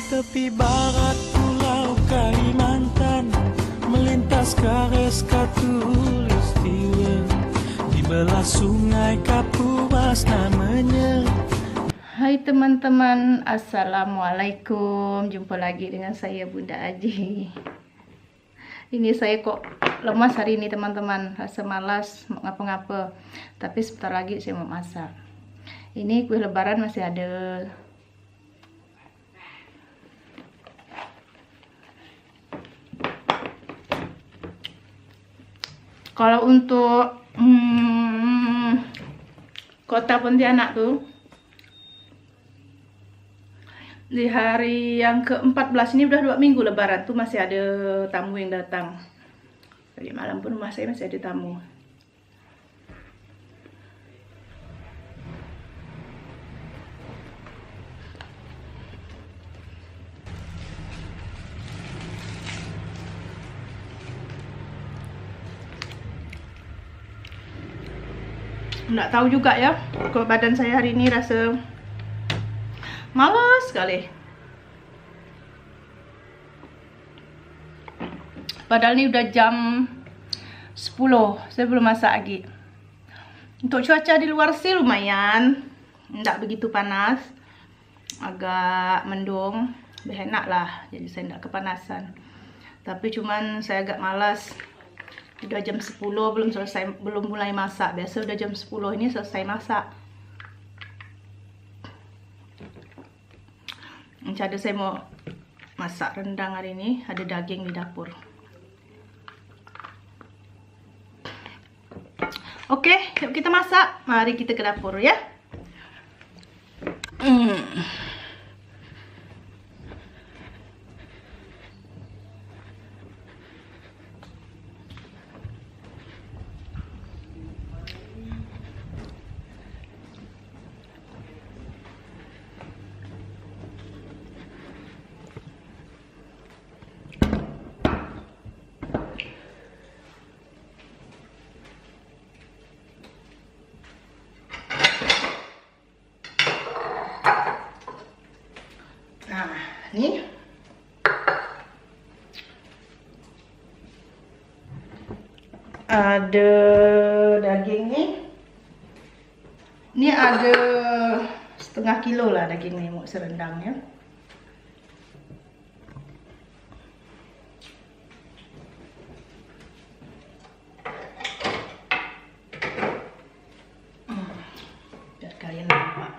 tepi barat pulau Kalimantan, melintas Kares Katulistiwa, di belah sungai Kapuas namanya. Hai teman-teman, Assalamualaikum. Jumpa lagi dengan saya Bunda Aji. Ini saya kok lemas hari ini teman-teman, rasa malas mau ngapa-ngapa. Tapi sebentar lagi saya mau masak. Ini kue lebaran masih ada. Kalau untuk kota Pontianak tuh, di hari yang ke-14 ini udah 2 minggu lebaran tuh masih ada tamu yang datang. Tadi malam pun rumah saya masih ada tamu. Nggak tahu juga ya, kalau badan saya hari ini rasa malas sekali. Padahal ini udah jam 10, saya belum masak lagi. Untuk cuaca di luar sih lumayan, nggak begitu panas, agak mendung, lebih enak lah, jadi saya nggak kepanasan. Tapi cuman saya agak malas. Udah jam 10 belum mulai masak. Biasa udah jam 10 ini selesai masak. Ada saya mau masak rendang hari ini, ada daging di dapur. Oke, yuk kita masak. Mari kita ke dapur ya. Nih, ada daging nih. Ini ada setengah kilo lah daging nih mau serendangnya. Biar kalian nampak.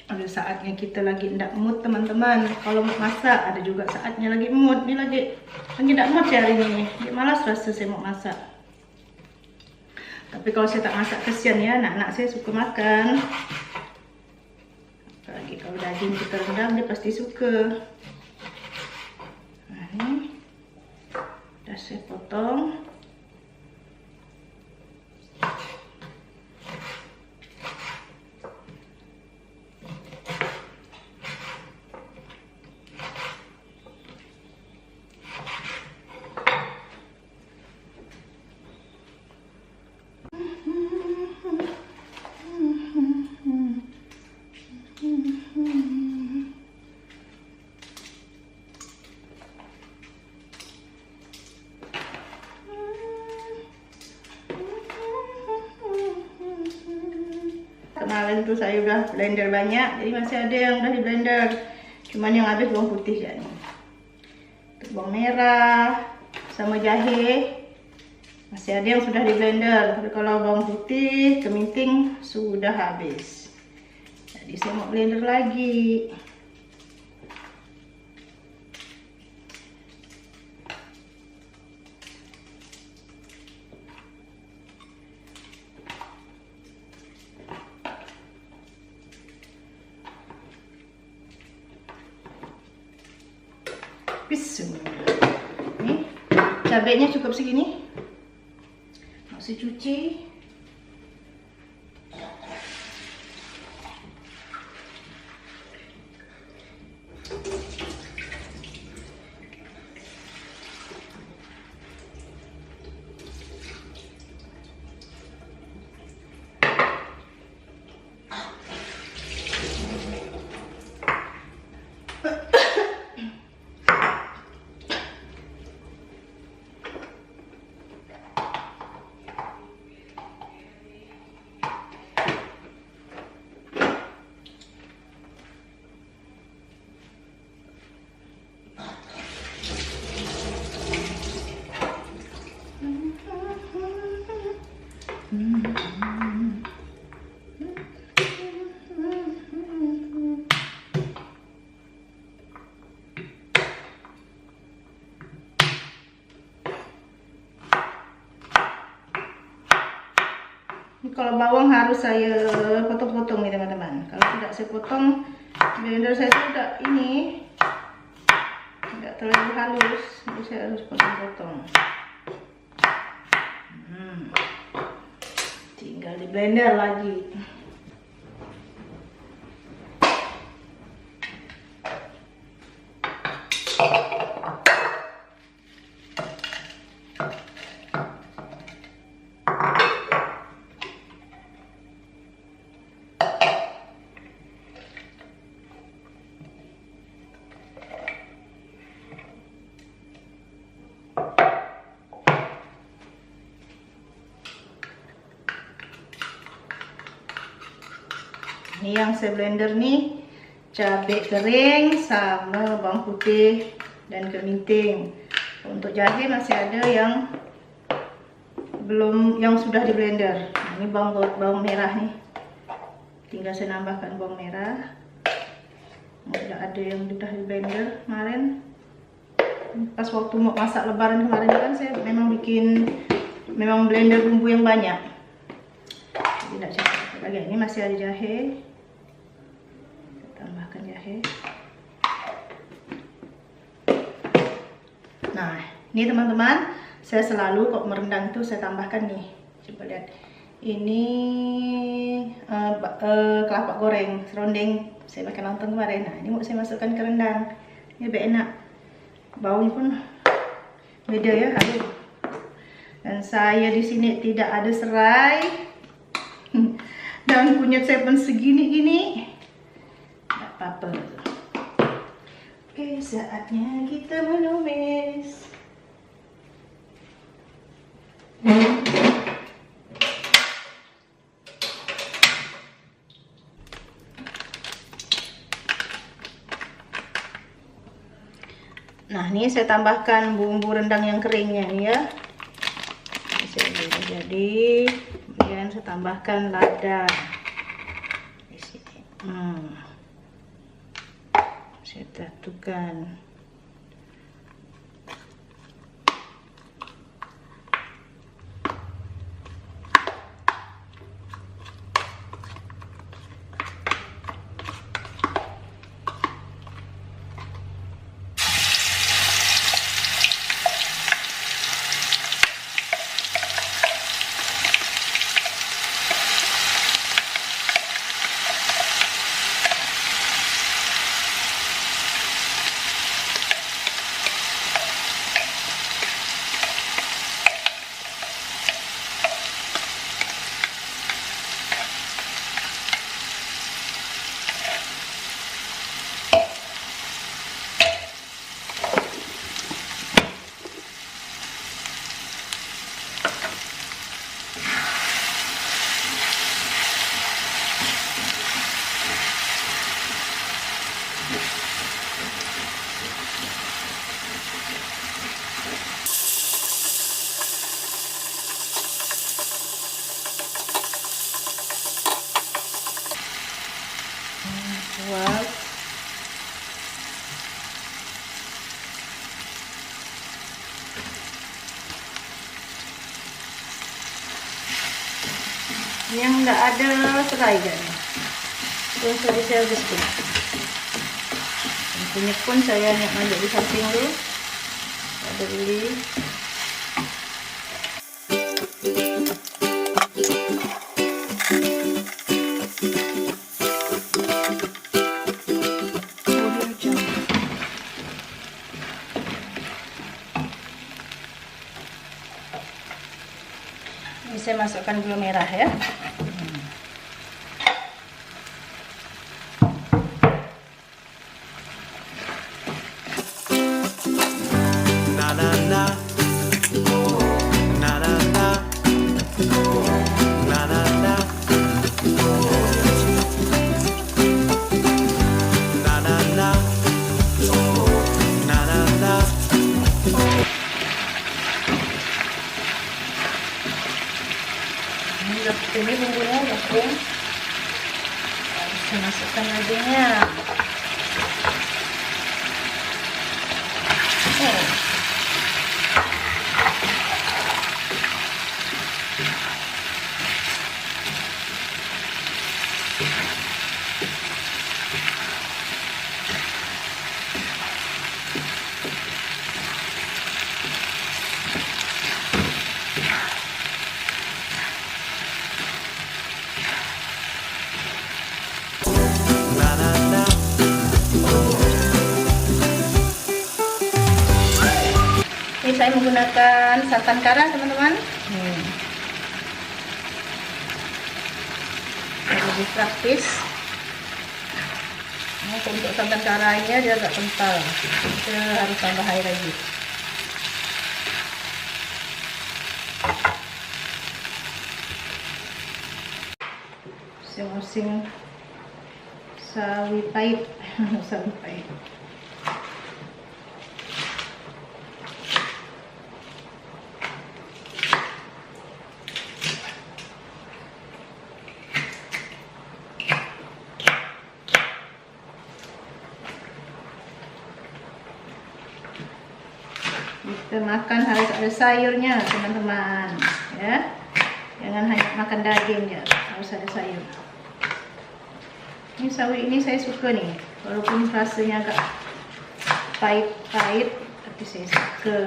Ada saatnya kita lagi ndak mood teman-teman. Kalau mau masak ada juga saatnya lagi mood. Ini lagi ndak mood ya hari ini. Dia malas rasa saya mau masak. Tapi kalau saya tak masak kesian ya, anak-anak saya suka makan. Apalagi kalau daging kita rendam dia pasti suka. Nah ini udah saya potong. Kemarin tuh saya udah blender banyak, jadi masih ada yang udah di blender. Cuman yang habis bawang putih ya nih. Bawang merah sama jahe masih ada yang sudah di blender. Tapi kalau bawang putih, keminting sudah habis. Jadi saya mau blender lagi. Bismillah. Nih, cabenya cukup segini. Masih cuci. Kalau bawang harus saya potong-potong nih teman-teman. Kalau tidak saya potong, blender saya sudah ini tidak terlalu halus, jadi saya harus potong-potong. Tinggal di blender lagi. Ini yang saya blender nih cabai kering sama bawang putih dan keminting. Untuk jahe masih ada yang sudah di blender. Nah, ini bawang merah nih. Tinggal saya nambahkan bawang merah. Udah ada yang sudah di blender kemarin. Pas waktu mau masak lebaran kemarin kan saya memang blender bumbu yang banyak. Tidak capek lagi. Ini masih ada jahe. Tambahkan jahe. Nah, ini teman-teman, saya selalu kok merendang itu saya tambahkan nih. Coba lihat. Ini kelapa goreng serundeng saya pakai lontong kemarin. Nah, ini mau saya masukkan ke rendang. Ini lebih enak. Baunya pun beda ya, harum. Dan saya di sini tidak ada serai. Dan kunyit saya pun segini-gini. Apa. Oke, saatnya kita menumis. Nah, ini saya tambahkan bumbu rendang yang keringnya nih ya. Jadi, kemudian saya tambahkan lada di sini. Saya satukan. Wow. Yang enggak ada serai kan? Terus saya habiskan. Kunyit pun saya nyanyi di samping dulu. Ada beli. Ini saya masukkan gula merah ya. Ini bumbunya udah kering. Bisa masukkan dagingnya. Ini saya menggunakan santan kara, teman-teman. Lebih praktis. Nah, untuk santan karanya dia agak kental, kita harus tambah air lagi. Oseng-oseng sawi pahit. Sawi pahit. Kita makan harus ada sayurnya, teman-teman, ya. Jangan hanya makan dagingnya, harus ada sayur. Ini sawi ini saya suka nih, walaupun rasanya agak pahit-pahit, tapi saya suka.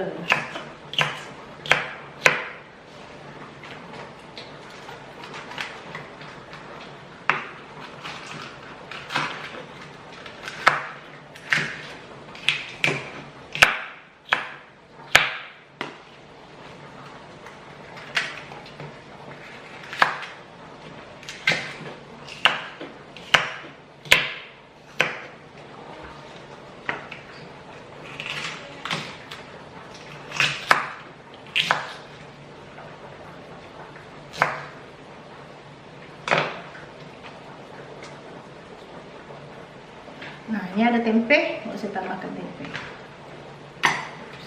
Nah, ini ada tempe, mau saya tambahkan tempe.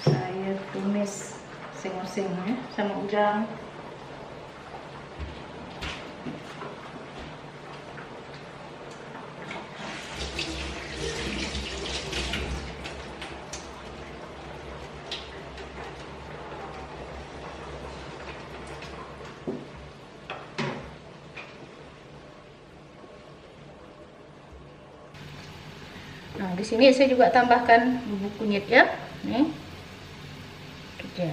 Saya tumis oseng-oseng ya, sama udang. Nah, di sini saya juga tambahkan bubuk kunyit ya. Nih. Kerja.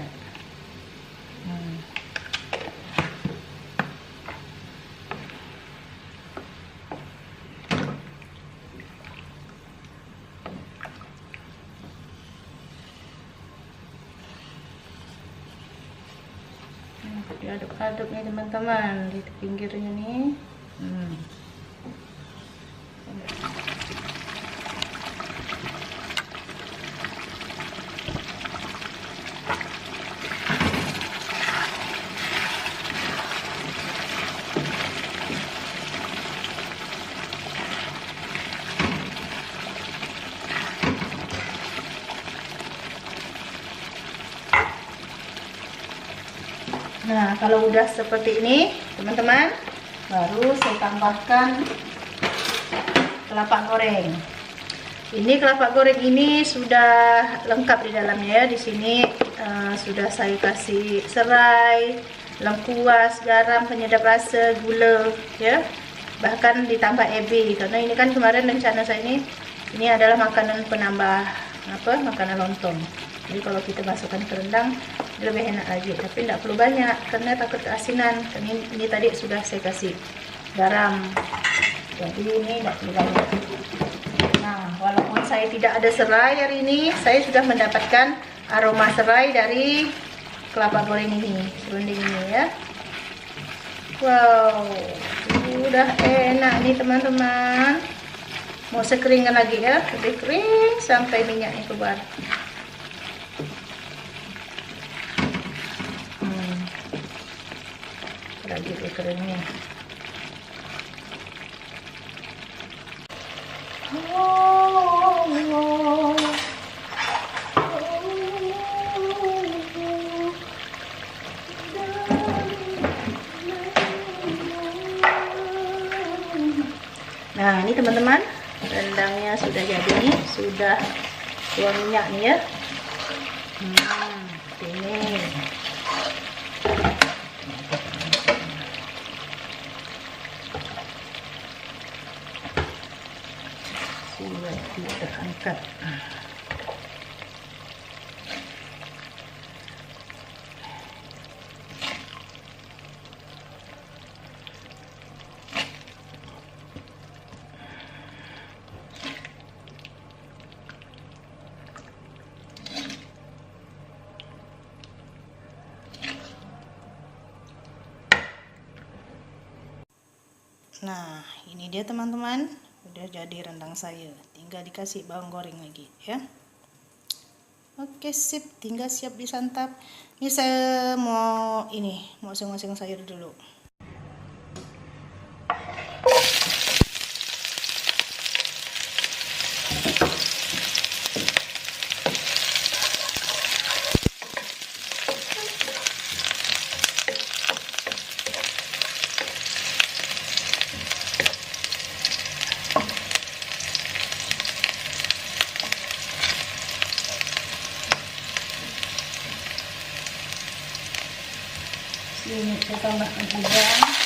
Diaduk-aduk nih teman-teman di pinggirnya nih. Nah, kalau udah seperti ini, teman-teman, baru saya tambahkan kelapa goreng. Ini kelapa goreng ini sudah lengkap di dalamnya ya. Di sini sudah saya kasih serai, lengkuas, garam, penyedap rasa, gula, ya. Bahkan ditambah ebi karena ini kan kemarin rencana saya ini adalah makanan penambah makanan lontong. Jadi kalau kita masukkan ke rendang lebih enak lagi, tapi tidak perlu banyak karena takut keasinan. Ini tadi sudah saya kasih garam, jadi ini tidak perlu banyak. Nah, walaupun saya tidak ada serai hari ini, saya sudah mendapatkan aroma serai dari kelapa goreng ini, serunding ini ya. Wow, udah enak nih teman-teman. Mau saya keringkan lagi ya, lebih kering sampai minyaknya keluar. Lagi keringnya. Nah, ini teman-teman, rendangnya sudah jadi nih, sudah tuang minyak nih ya. Ini. Sudah kita angkat. Nah, ini dia teman-teman, udah jadi rendang saya. Tinggal dikasih bawang goreng lagi ya. Oke, sip, tinggal siap disantap. Ini saya mau oseng-oseng sayur dulu. Ini saya tambahkan udang. Tambahkan tempe.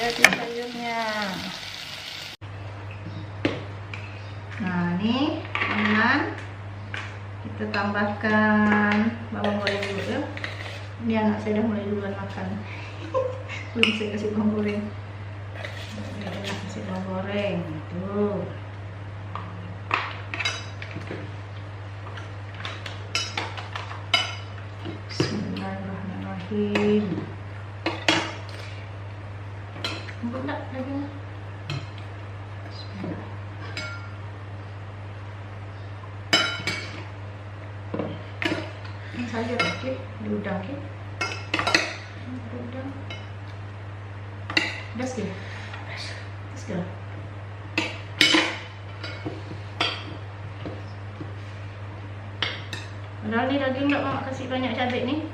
Jadi sayurnya. Nah, ini teman, kita tambahkan bawang goreng dulu ya. Ini anak saya udah mulai duluan makan. Belum saya kasih bawang goreng. Kasih bawang goreng tuh. Bismillahirrahmanirrahim. Empuk tak dagingnya? Bismillah. Ini saja okey, di udang okey. Udang. Dah sikit. Sikit. Padahal ni daging tak mak kasih banyak cabai ni.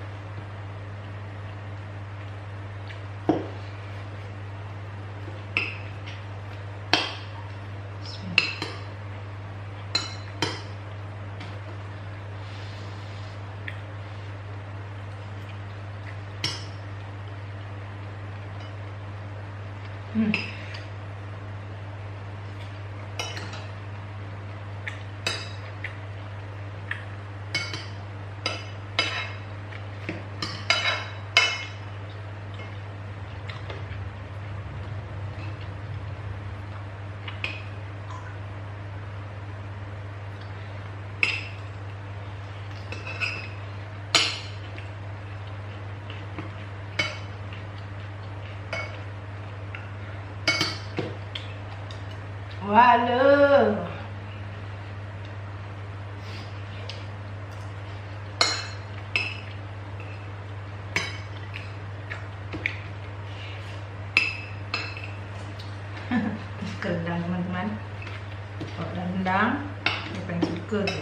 Waduh. Suka rendang teman-teman. Kalau rendang, dia paling suka tu.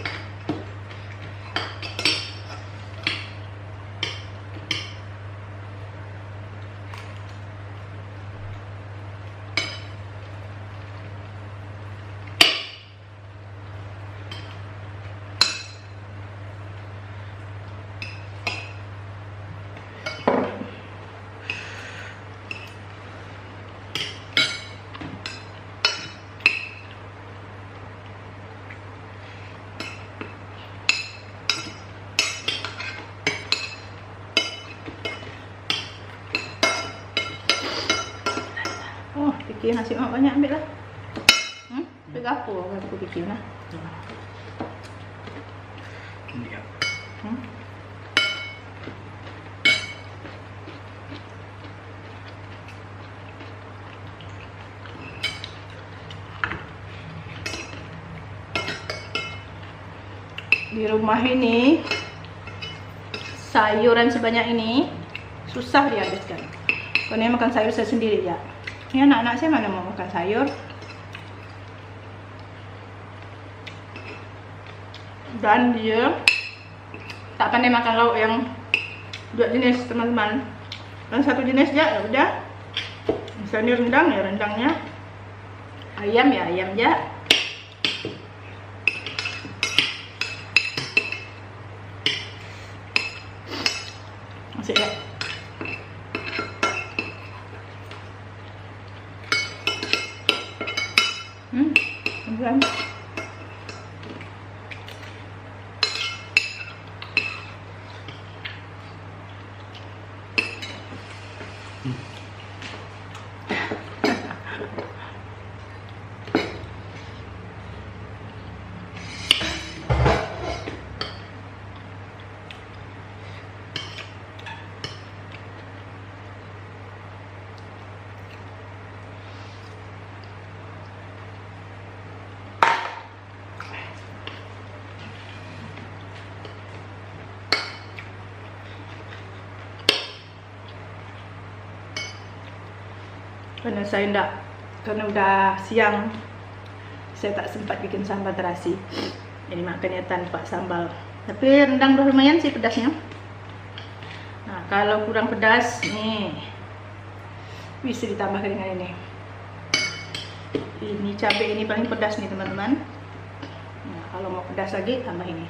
Oh, fikir nasi mak banyak ambil lah. Pergi apa aku fikir lah. Di rumah ini sayuran sebanyak ini susah dihabiskan. Karena makan sayur saya sendiri ya. Ini anak-anak saya mana mau makan sayur. Dan dia tak pandai makan lauk yang dua jenis teman-teman. Dan satu jenis aja ya udah. Misalnya rendang ya rendangnya. Ayam ya ayam aja. Masih ya. Teman-teman. Karena saya enggak, karena udah siang saya tak sempat bikin sambal terasi. Jadi makannya tanpa sambal. Tapi rendang udah lumayan sih pedasnya. Nah, kalau kurang pedas nih bisa ditambahkan dengan ini. Ini cabai ini paling pedas nih teman-teman. Nah, kalau mau pedas lagi tambah ini.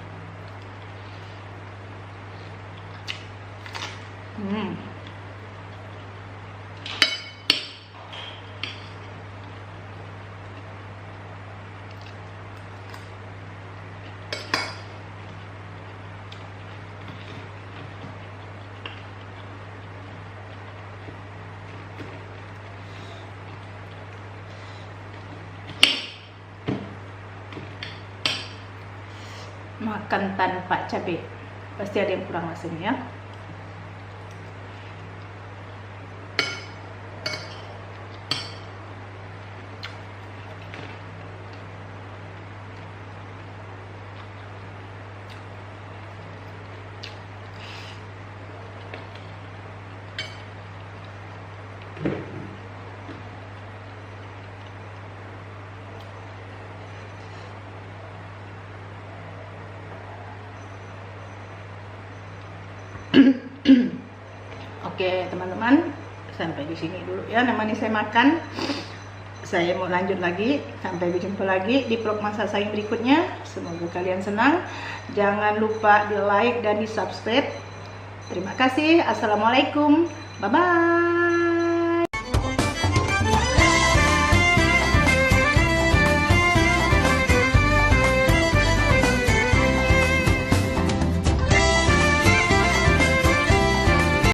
Makan tanpa cabai pasti ada yang kurang rasanya ya. Oke teman-teman, sampai di sini dulu ya nemani saya makan. Saya mau lanjut lagi. Sampai berjumpa lagi di vlog masak saya berikutnya. Semoga kalian senang. Jangan lupa di like dan di subscribe. Terima kasih. Assalamualaikum. Bye bye.